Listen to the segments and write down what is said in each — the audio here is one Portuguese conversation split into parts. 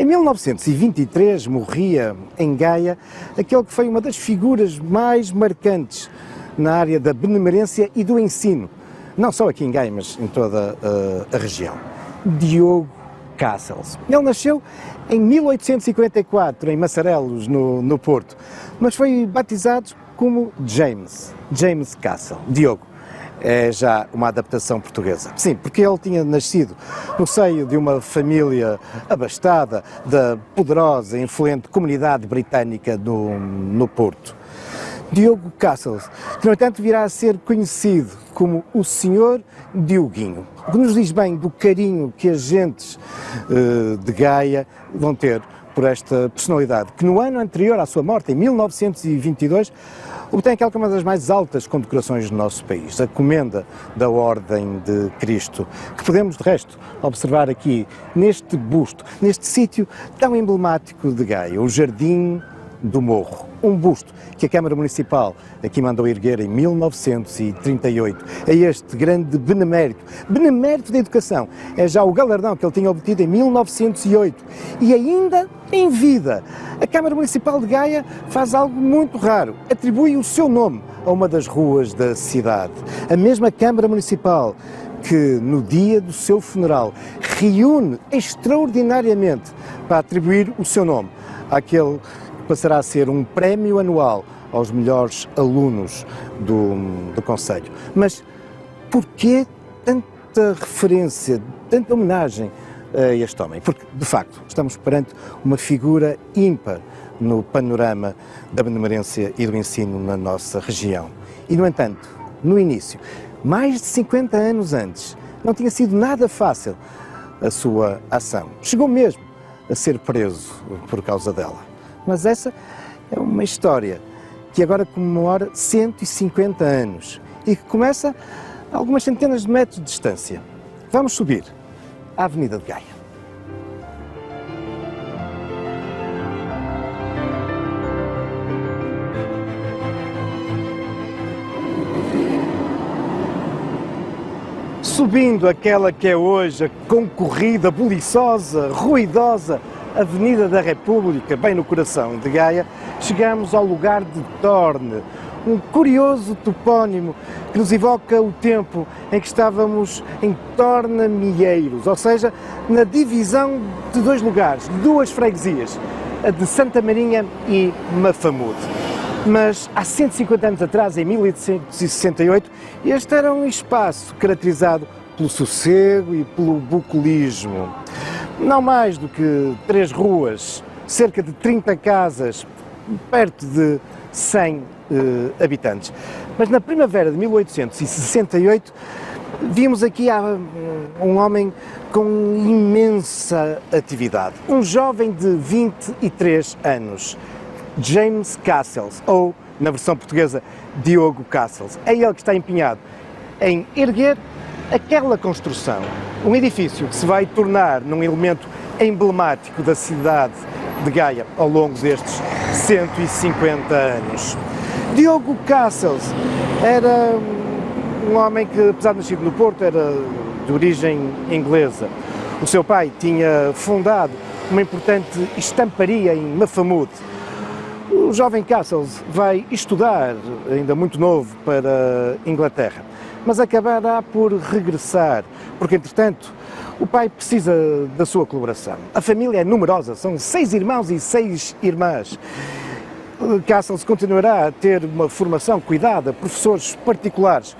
Em 1923 morria em Gaia aquele que foi uma das figuras mais marcantes na área da benemerência e do ensino, não só aqui em Gaia, mas em toda a região. Diogo Cassels. Ele nasceu em 1854 em Massarelos, no Porto, mas foi batizado como James Cassel, Diogo. É já uma adaptação portuguesa. Sim, porque ele tinha nascido no seio de uma família abastada da poderosa e influente comunidade britânica no Porto. Diogo Cassels, que no entanto virá a ser conhecido como o Senhor Dioguinho, o que nos diz bem do carinho que as gentes de Gaia vão ter por esta personalidade, que no ano anterior à sua morte, em 1922, obtém aquela que é uma das mais altas condecorações do nosso país, a Comenda da Ordem de Cristo, que podemos, de resto, observar aqui neste busto, neste sítio tão emblemático de Gaia, o Jardim do Morro. Um busto que a Câmara Municipal aqui mandou erguer em 1938. É este grande benemérito da educação. É já o galardão que ele tinha obtido em 1908. E ainda em vida, a Câmara Municipal de Gaia faz algo muito raro. Atribui o seu nome a uma das ruas da cidade. A mesma Câmara Municipal que, no dia do seu funeral, reúne extraordinariamente para atribuir o seu nome àquele passará a ser um prémio anual aos melhores alunos do Conselho. Mas porquê tanta referência, tanta homenagem a este homem? Porque, de facto, estamos perante uma figura ímpar no panorama da benemerência e do ensino na nossa região. E, no entanto, no início, mais de 50 anos antes, não tinha sido nada fácil a sua ação. Chegou mesmo a ser preso por causa dela. Mas essa é uma história que agora comemora 150 anos e que começa a algumas centenas de metros de distância. Vamos subir à Avenida de Gaia. Subindo aquela que é hoje a concorrida, buliçosa, ruidosa Avenida da República, bem no coração de Gaia, chegamos ao lugar de Torne, um curioso topónimo que nos evoca o tempo em que estávamos em Tornamieiros, ou seja, na divisão de dois lugares, de duas freguesias, a de Santa Marinha e Mafamude. Mas há 150 anos atrás, em 1868, este era um espaço caracterizado pelo sossego e pelo bucolismo. Não mais do que 3 ruas, cerca de 30 casas, perto de 100 habitantes. Mas na primavera de 1868 vimos aqui um homem com imensa atividade, um jovem de 23 anos, James Cassels, ou, na versão portuguesa, Diogo Cassels. É ele que está empenhado em erguer aquela construção, um edifício que se vai tornar num elemento emblemático da cidade de Gaia ao longo destes 150 anos. Diogo Cassels era um homem que, apesar de nascido no Porto, era de origem inglesa. O seu pai tinha fundado uma importante estamparia em Mafamude. O jovem Cassels vai estudar, ainda muito novo, para a Inglaterra, mas acabará por regressar, porque, entretanto, o pai precisa da sua colaboração. A família é numerosa, são 6 irmãos e 6 irmãs. Cassels continuará a ter uma formação cuidada, professores particulares,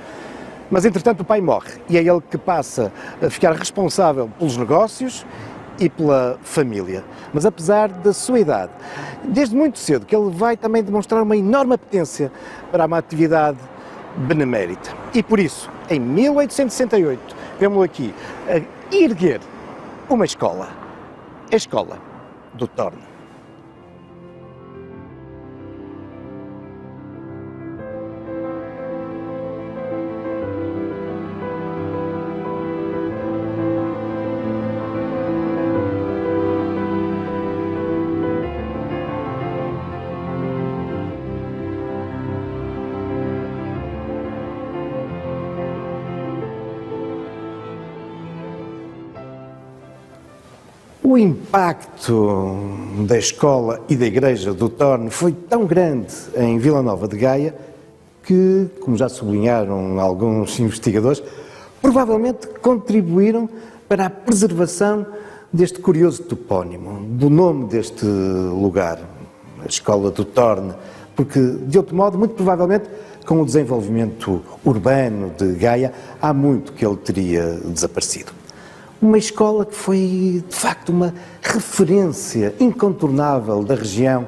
mas, entretanto, o pai morre e é ele que passa a ficar responsável pelos negócios e pela família. Mas apesar da sua idade, desde muito cedo que ele vai também demonstrar uma enorme apetência para uma atividade benemérita. E por isso, em 1868, vemos aqui a erguer uma escola, a Escola do Torne. O impacto da escola e da Igreja do Torno foi tão grande em Vila Nova de Gaia que, como já sublinharam alguns investigadores, provavelmente contribuíram para a preservação deste curioso topónimo, do nome deste lugar, a Escola do Torno, porque, de outro modo, muito provavelmente, com o desenvolvimento urbano de Gaia, há muito que ele teria desaparecido. Uma escola que foi, de facto, uma referência incontornável da região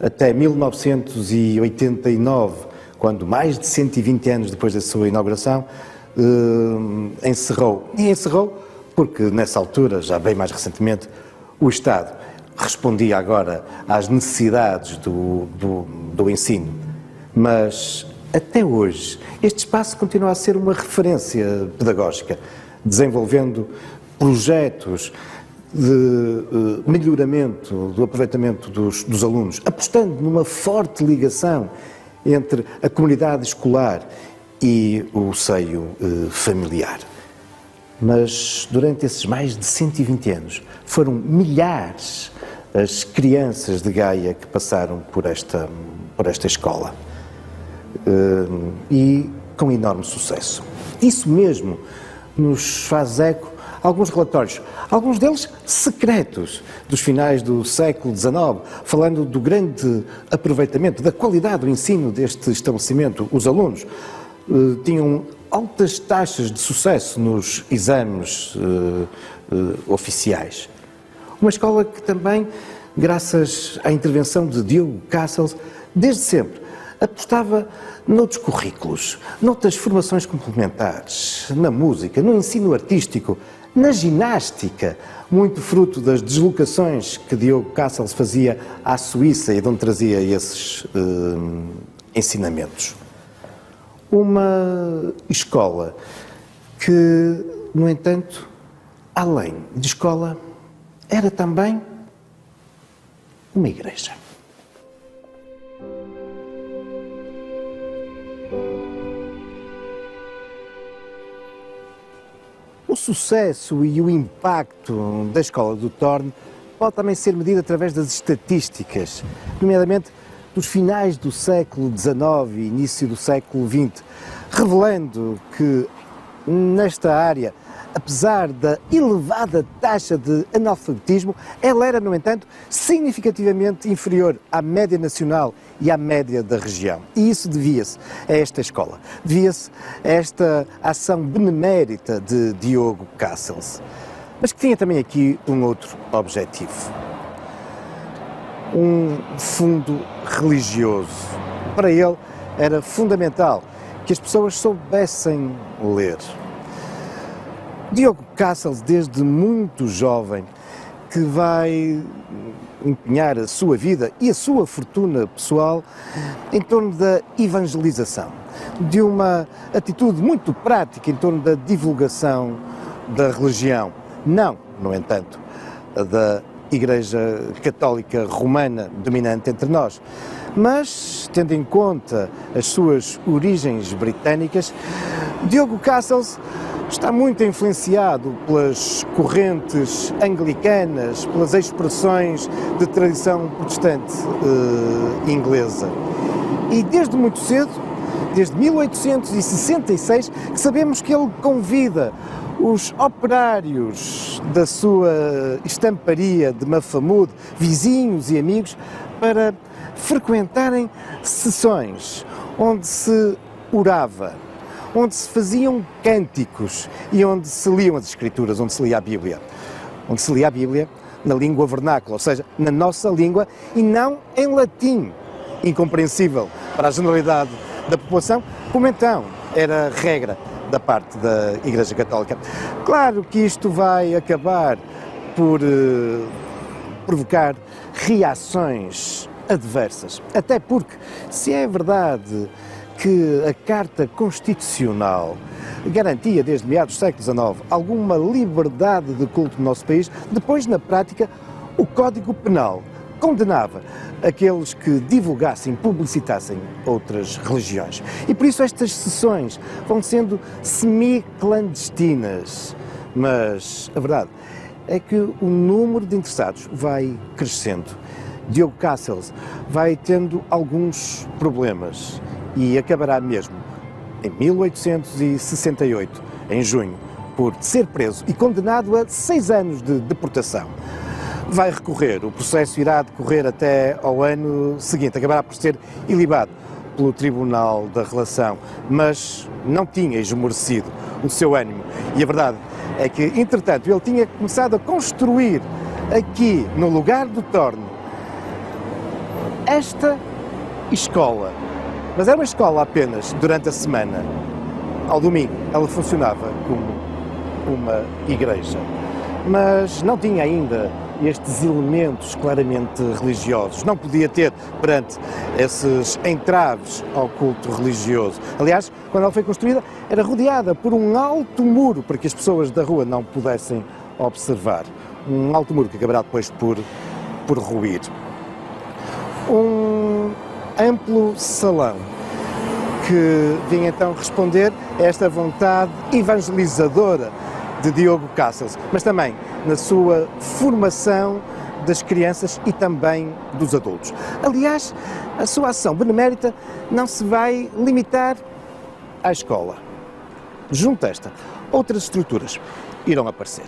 até 1989, quando, mais de 120 anos depois da sua inauguração, encerrou. E encerrou porque, nessa altura, já bem mais recentemente, o Estado respondia agora às necessidades do ensino. Mas, até hoje, este espaço continua a ser uma referência pedagógica, desenvolvendo projetos de melhoramento do aproveitamento dos alunos, apostando numa forte ligação entre a comunidade escolar e o seio familiar. Mas durante esses mais de 120 anos foram milhares as crianças de Gaia que passaram por esta escola e com enorme sucesso. Isso mesmo nos faz eco alguns relatórios, alguns deles secretos, dos finais do século XIX, falando do grande aproveitamento, da qualidade do ensino deste estabelecimento. Os alunos tinham altas taxas de sucesso nos exames oficiais. Uma escola que também, graças à intervenção de Diogo Cassels, desde sempre apostava noutros currículos, noutras formações complementares, na música, no ensino artístico, na ginástica, muito fruto das deslocações que Diogo Cassels fazia à Suíça e de onde trazia esses ensinamentos. Uma escola que, no entanto, além de escola, era também uma igreja. O sucesso e o impacto da Escola do Torno pode também ser medido através das estatísticas, nomeadamente dos finais do século XIX e início do século XX, revelando que nesta área, apesar da elevada taxa de analfabetismo, ela era, no entanto, significativamente inferior à média nacional e à média da região. E isso devia-se a esta escola, devia-se a esta ação benemérita de Diogo Cassels, mas que tinha também aqui um outro objetivo. Um fundo religioso. Para ele era fundamental que as pessoas soubessem ler. Diogo Cassels, desde muito jovem, que vai empenhar a sua vida e a sua fortuna pessoal em torno da evangelização, de uma atitude muito prática em torno da divulgação da religião, não, no entanto, da Igreja Católica Romana dominante entre nós, mas, tendo em conta as suas origens britânicas, Diogo Cassels está muito influenciado pelas correntes anglicanas, pelas expressões de tradição protestante inglesa. E desde muito cedo, desde 1866, que sabemos que ele convida os operários da sua estamparia de Mafamude, vizinhos e amigos, para frequentarem sessões onde se orava, onde se faziam cânticos e onde se liam as Escrituras, onde se lia a Bíblia. Onde se lia a Bíblia na língua vernácula, ou seja, na nossa língua e não em latim, incompreensível para a generalidade da população, como então era regra da parte da Igreja Católica. Claro que isto vai acabar por provocar reações adversas, até porque, se é verdade que a Carta Constitucional garantia, desde meados do século XIX, alguma liberdade de culto no nosso país, depois, na prática, o Código Penal condenava aqueles que divulgassem, publicitassem outras religiões. E por isso estas sessões vão sendo semi-clandestinas. Mas a verdade é que o número de interessados vai crescendo. Diogo Cassels vai tendo alguns problemas e acabará mesmo em 1868, em junho, por ser preso e condenado a 6 anos de deportação. Vai recorrer, o processo irá decorrer até ao ano seguinte, acabará por ser ilibado pelo Tribunal da Relação, mas não tinha esmorecido o seu ânimo. E a verdade é que, entretanto, ele tinha começado a construir aqui, no lugar do Torno, esta escola. Mas era uma escola apenas durante a semana. Ao domingo, ela funcionava como uma igreja. Mas não tinha ainda estes elementos claramente religiosos. Não podia ter perante esses entraves ao culto religioso. Aliás, quando ela foi construída, era rodeada por um alto muro para que as pessoas da rua não pudessem observar. Um alto muro que acabará depois por ruir. Um amplo salão que vinha então responder a esta vontade evangelizadora de Diogo Cassels, mas também na sua formação das crianças e também dos adultos. Aliás, a sua ação benemérita não se vai limitar à escola. Junto a esta, outras estruturas irão aparecer.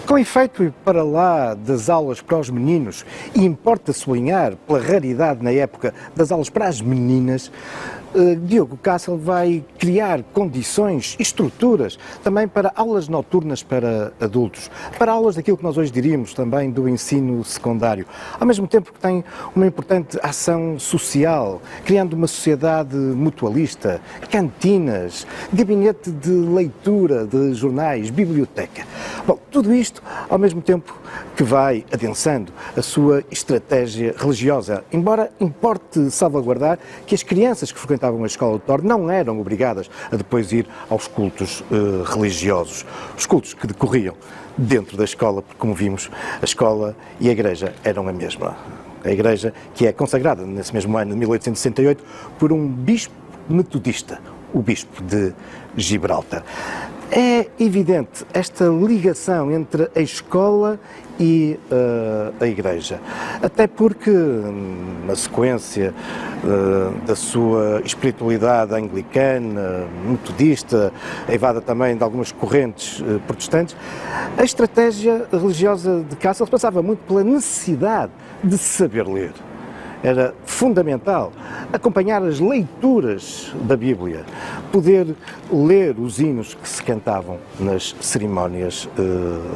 Com efeito, e para lá das aulas para os meninos, e importa sublinhar pela raridade na época das aulas para as meninas, Diogo Cassels vai criar condições e estruturas também para aulas noturnas para adultos, para aulas daquilo que nós hoje diríamos também do ensino secundário, ao mesmo tempo que tem uma importante ação social, criando uma sociedade mutualista, cantinas, gabinete de leitura de jornais, biblioteca. Bom, tudo isto ao mesmo tempo que vai adensando a sua estratégia religiosa, embora importe salvaguardar que as crianças que frequentavam a escola do Torno não eram obrigadas a depois ir aos cultos religiosos, os cultos que decorriam dentro da escola, porque como vimos, a escola e a igreja eram a mesma. A igreja que é consagrada nesse mesmo ano de 1868 por um bispo metodista, o bispo de Gibraltar. É evidente esta ligação entre a escola e a igreja, até porque na sequência da sua espiritualidade anglicana, metodista, aivada também de algumas correntes protestantes, a estratégia religiosa de Cassels passava muito pela necessidade de saber ler. Era fundamental acompanhar as leituras da Bíblia, poder ler os hinos que se cantavam nas cerimónias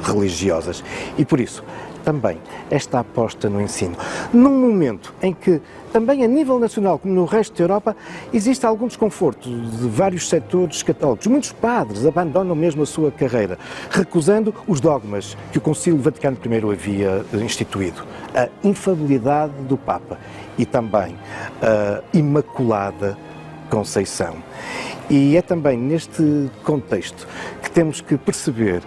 religiosas. E por isso, também esta aposta no ensino. Num momento em que, também a nível nacional, como no resto da Europa, existe algum desconforto de vários setores católicos. Muitos padres abandonam mesmo a sua carreira, recusando os dogmas que o Concílio Vaticano I havia instituído. A infalibilidade do Papa e também a Imaculada Conceição. E é também neste contexto que temos que perceber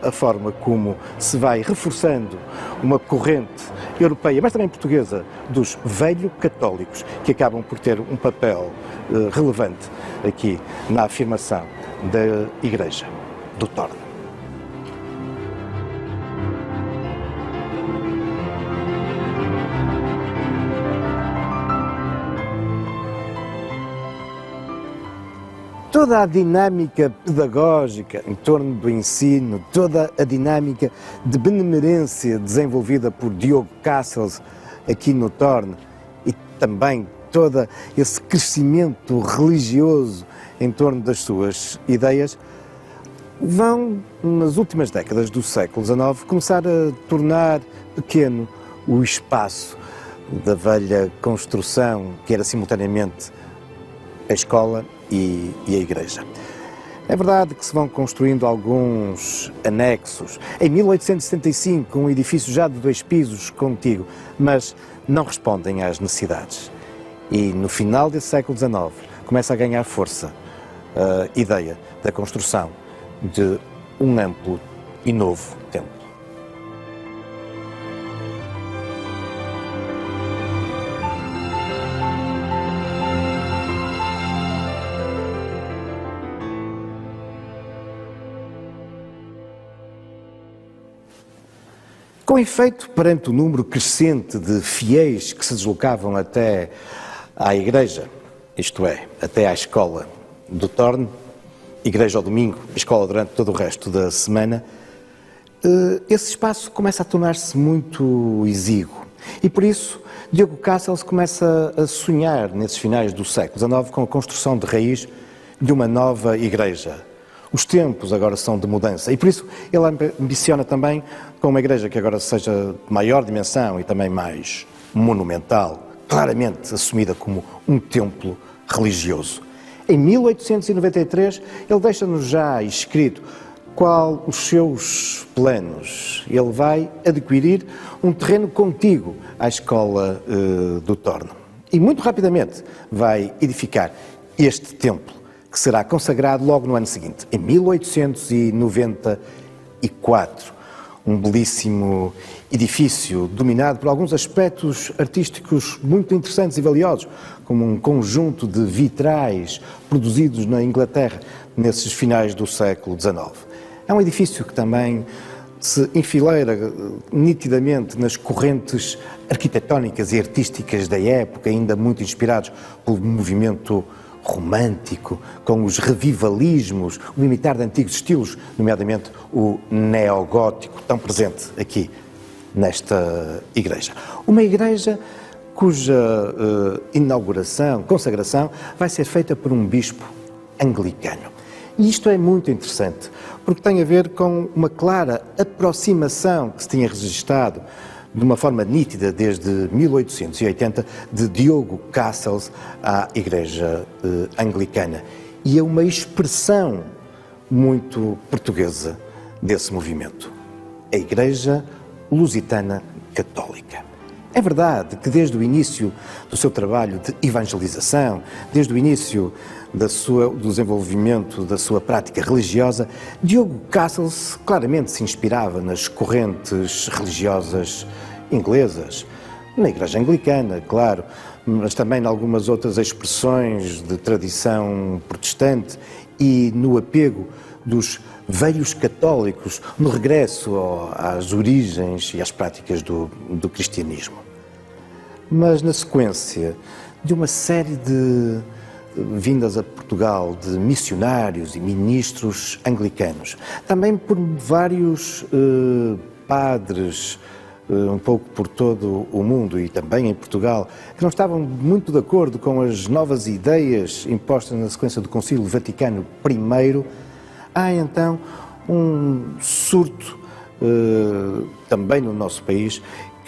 a forma como se vai reforçando uma corrente europeia, mas também portuguesa, dos velho-católicos, que acabam por ter um papel relevante aqui na afirmação da Igreja do Torno. Toda a dinâmica pedagógica em torno do ensino, toda a dinâmica de benemerência desenvolvida por Diogo Cassels aqui no Torno e também todo esse crescimento religioso em torno das suas ideias, vão, nas últimas décadas do século XIX, começar a tornar pequeno o espaço da velha construção, que era simultaneamente a escola e a igreja. É verdade que se vão construindo alguns anexos. Em 1875, um edifício já de 2 pisos contíguo, mas não respondem às necessidades. E no final desse século XIX, começa a ganhar força a ideia da construção de um amplo e novo templo. Com efeito, perante o número crescente de fiéis que se deslocavam até à igreja, isto é, até à escola do Torne, igreja ao domingo, escola durante todo o resto da semana, esse espaço começa a tornar-se muito exíguo. E por isso, Diogo Cassels começa a sonhar, nesses finais do século XIX, com a construção de raiz de uma nova igreja. Os tempos agora são de mudança e por isso ele ambiciona também com uma igreja que agora seja de maior dimensão e também mais monumental, claramente assumida como um templo religioso. Em 1893 ele deixa-nos já escrito qual os seus planos. Ele vai adquirir um terreno contíguo à escola do Torne e muito rapidamente vai edificar este templo, que será consagrado logo no ano seguinte, em 1894. Um belíssimo edifício dominado por alguns aspectos artísticos muito interessantes e valiosos, como um conjunto de vitrais produzidos na Inglaterra nesses finais do século XIX. É um edifício que também se enfileira nitidamente nas correntes arquitetónicas e artísticas da época, ainda muito inspirados pelo movimento romântico, com os revivalismos, o imitar de antigos estilos, nomeadamente o neogótico, tão presente aqui nesta igreja. Uma igreja cuja inauguração, consagração, vai ser feita por um bispo anglicano. E isto é muito interessante, porque tem a ver com uma clara aproximação que se tinha registado de uma forma nítida desde 1880 de Diogo Cassels à Igreja Anglicana. E é uma expressão muito portuguesa desse movimento. A Igreja Lusitana Católica. É verdade que desde o início do seu trabalho de evangelização, desde o início do desenvolvimento da sua prática religiosa, Diogo Cassels claramente se inspirava nas correntes religiosas inglesas, na Igreja Anglicana, claro, mas também em algumas outras expressões de tradição protestante e no apego dos velhos católicos, no regresso às origens e às práticas do cristianismo. Mas na sequência de uma série de vindas a Portugal de missionários e ministros anglicanos, também por vários padres, um pouco por todo o mundo e também em Portugal, que não estavam muito de acordo com as novas ideias impostas na sequência do Concílio Vaticano I, há então um surto também no nosso país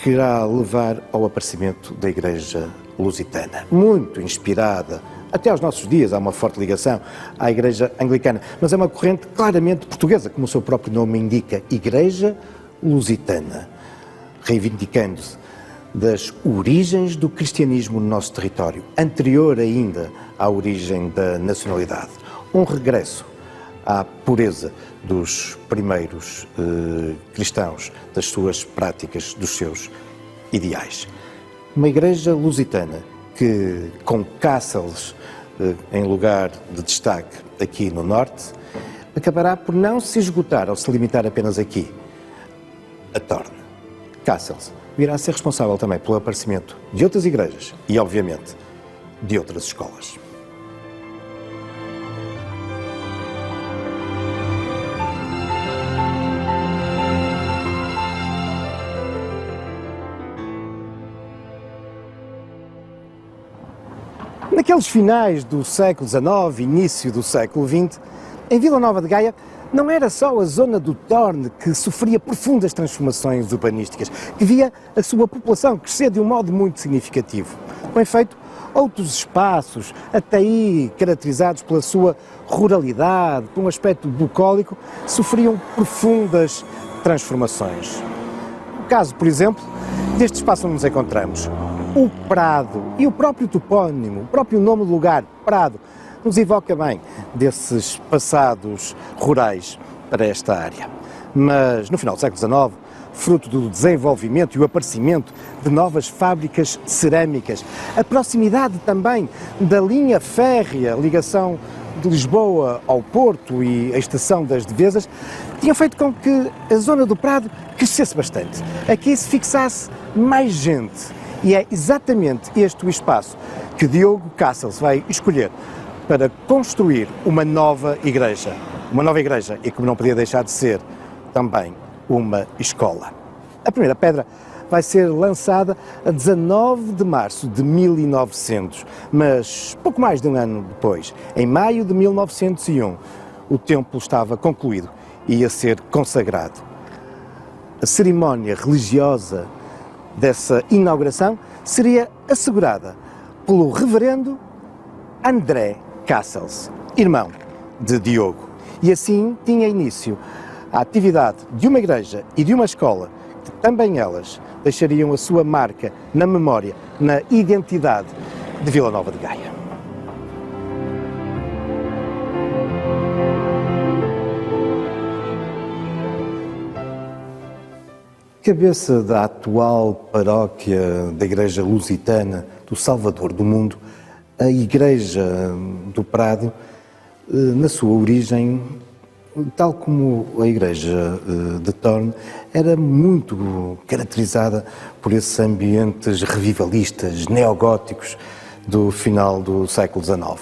que irá levar ao aparecimento da Igreja Lusitana, muito inspirada. Até aos nossos dias há uma forte ligação à Igreja Anglicana, mas é uma corrente claramente portuguesa, como o seu próprio nome indica, Igreja Lusitana, reivindicando-se das origens do cristianismo no nosso território, anterior ainda à origem da nacionalidade. Um regresso à pureza dos primeiros cristãos, das suas práticas, dos seus ideais. Uma igreja lusitana que, com Cassels em lugar de destaque aqui no Norte, acabará por não se esgotar ou se limitar apenas aqui, a Torne. Cassels virá a ser responsável também pelo aparecimento de outras igrejas e, obviamente, de outras escolas. Naqueles finais do século XIX, início do século XX, em Vila Nova de Gaia, não era só a zona do Torne que sofria profundas transformações urbanísticas, que via a sua população crescer de um modo muito significativo. Com efeito, outros espaços, até aí caracterizados pela sua ruralidade, por um aspecto bucólico, sofriam profundas transformações. O caso, por exemplo, deste espaço onde nos encontramos. O Prado e o próprio topónimo, o próprio nome do lugar, Prado, nos evoca bem desses passados rurais para esta área. Mas no final do século XIX, fruto do desenvolvimento e o aparecimento de novas fábricas cerâmicas, a proximidade também da linha férrea, ligação de Lisboa ao Porto e a estação das Devesas, tinha feito com que a zona do Prado crescesse bastante. Aqui se fixasse mais gente. E é exatamente este o espaço que Diogo Cassels vai escolher para construir uma nova igreja. Uma nova igreja e, como não podia deixar de ser, também uma escola. A primeira pedra vai ser lançada a 19 de março de 1900, mas pouco mais de um ano depois, em maio de 1901, o templo estava concluído e ia ser consagrado. A cerimónia religiosa dessa inauguração seria assegurada pelo reverendo André Cassels, irmão de Diogo. E assim tinha início a atividade de uma igreja e de uma escola que também elas deixariam a sua marca na memória, na identidade de Vila Nova de Gaia. Cabeça da atual paróquia da Igreja Lusitana do Salvador do Mundo, a Igreja do Prado, na sua origem, tal como a Igreja de Torne, era muito caracterizada por esses ambientes revivalistas, neogóticos do final do século XIX.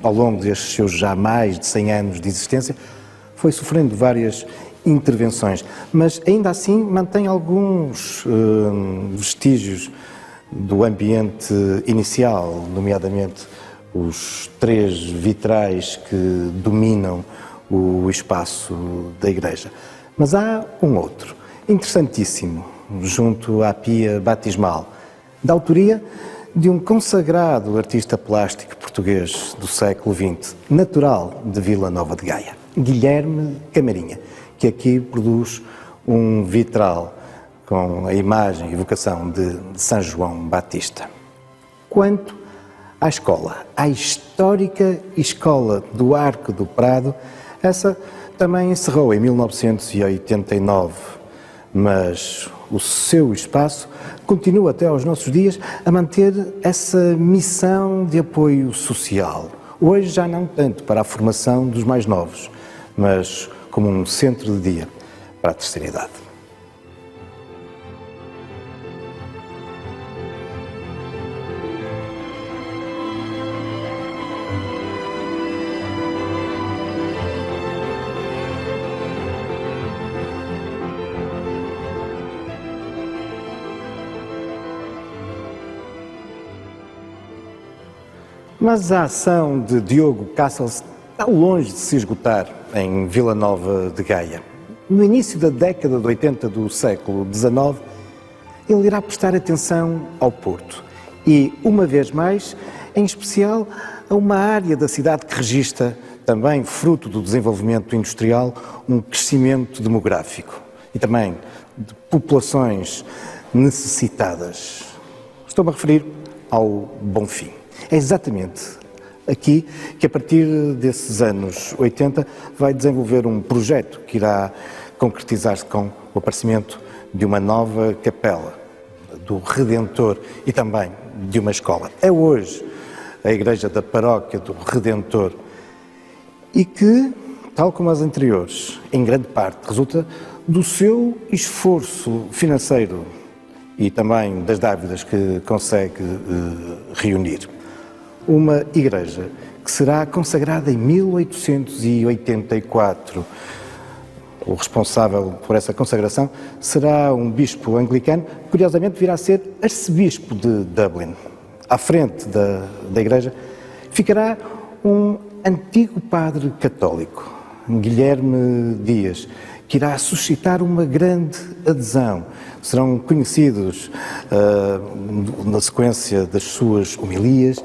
Ao longo destes seus já mais de 100 anos de existência, foi sofrendo várias intervenções, mas ainda assim mantém alguns vestígios do ambiente inicial, nomeadamente os 3 vitrais que dominam o espaço da igreja. Mas há um outro, interessantíssimo, junto à pia batismal, da autoria de um consagrado artista plástico português do século XX, natural de Vila Nova de Gaia, Guilherme Camarinha, que aqui produz um vitral com a imagem e evocação de São João Batista. Quanto à escola, à histórica Escola do Arco do Prado, essa também encerrou em 1989, mas o seu espaço continua até aos nossos dias a manter essa missão de apoio social. Hoje já não tanto para a formação dos mais novos, mas como um centro de dia para a terceira idade. Mas a ação de Diogo Cassels está longe de se esgotar em Vila Nova de Gaia. No início da década de 80 do século XIX, ele irá prestar atenção ao Porto e, uma vez mais, em especial, a uma área da cidade que registra, também fruto do desenvolvimento industrial, um crescimento demográfico e também de populações necessitadas. Estou-me a referir ao Bonfim. É exatamente aqui que, a partir desses anos 80, vai desenvolver um projeto que irá concretizar-se com o aparecimento de uma nova capela do Redentor e também de uma escola. É hoje a igreja da paróquia do Redentor e que, tal como as anteriores, em grande parte resulta do seu esforço financeiro e também das dávidas que consegue reunir. Uma igreja que será consagrada em 1884. O responsável por essa consagração será um bispo anglicano, que curiosamente virá a ser arcebispo de Dublin. À frente da igreja ficará um antigo padre católico, Guilherme Dias, que irá suscitar uma grande adesão. Serão conhecidos, na sequência das suas homilias,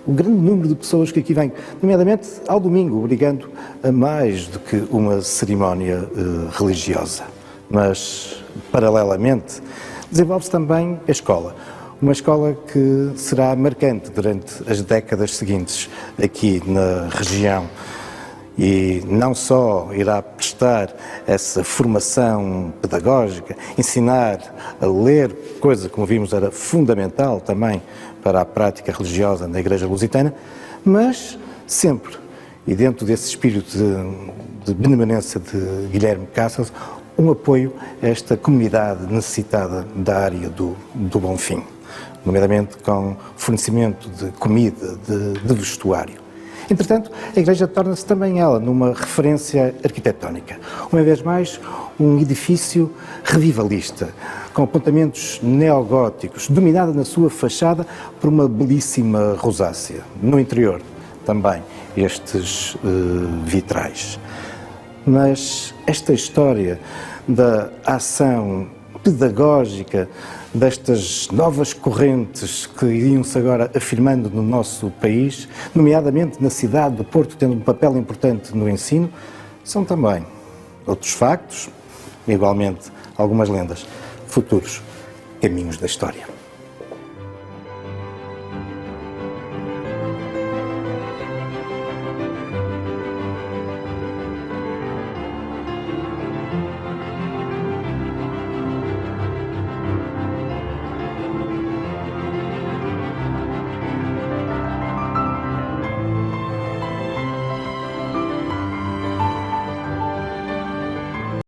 o grande número de pessoas que aqui vêm, nomeadamente ao domingo, obrigando a mais do que uma cerimónia religiosa. Mas, paralelamente, desenvolve-se também a escola, Uma escola que será marcante durante as décadas seguintes aqui na região e não só irá prestar essa formação pedagógica, ensinar a ler, coisa que, como vimos, era fundamental também para a prática religiosa na Igreja Lusitana, mas sempre, e dentro desse espírito de benevolência de Guilherme Cáceres, um apoio a esta comunidade necessitada da área do Bonfim, nomeadamente com fornecimento de comida, de vestuário. Entretanto, a igreja torna-se também ela numa referência arquitetónica. Uma vez mais, um edifício revivalista, com apontamentos neogóticos, dominada na sua fachada por uma belíssima rosácea. No interior, também, estes vitrais. Mas esta história da ação pedagógica destas novas correntes que iriam-se agora afirmando no nosso país, nomeadamente na cidade do Porto, tendo um papel importante no ensino, são também outros factos, igualmente algumas lendas, futuros caminhos da história.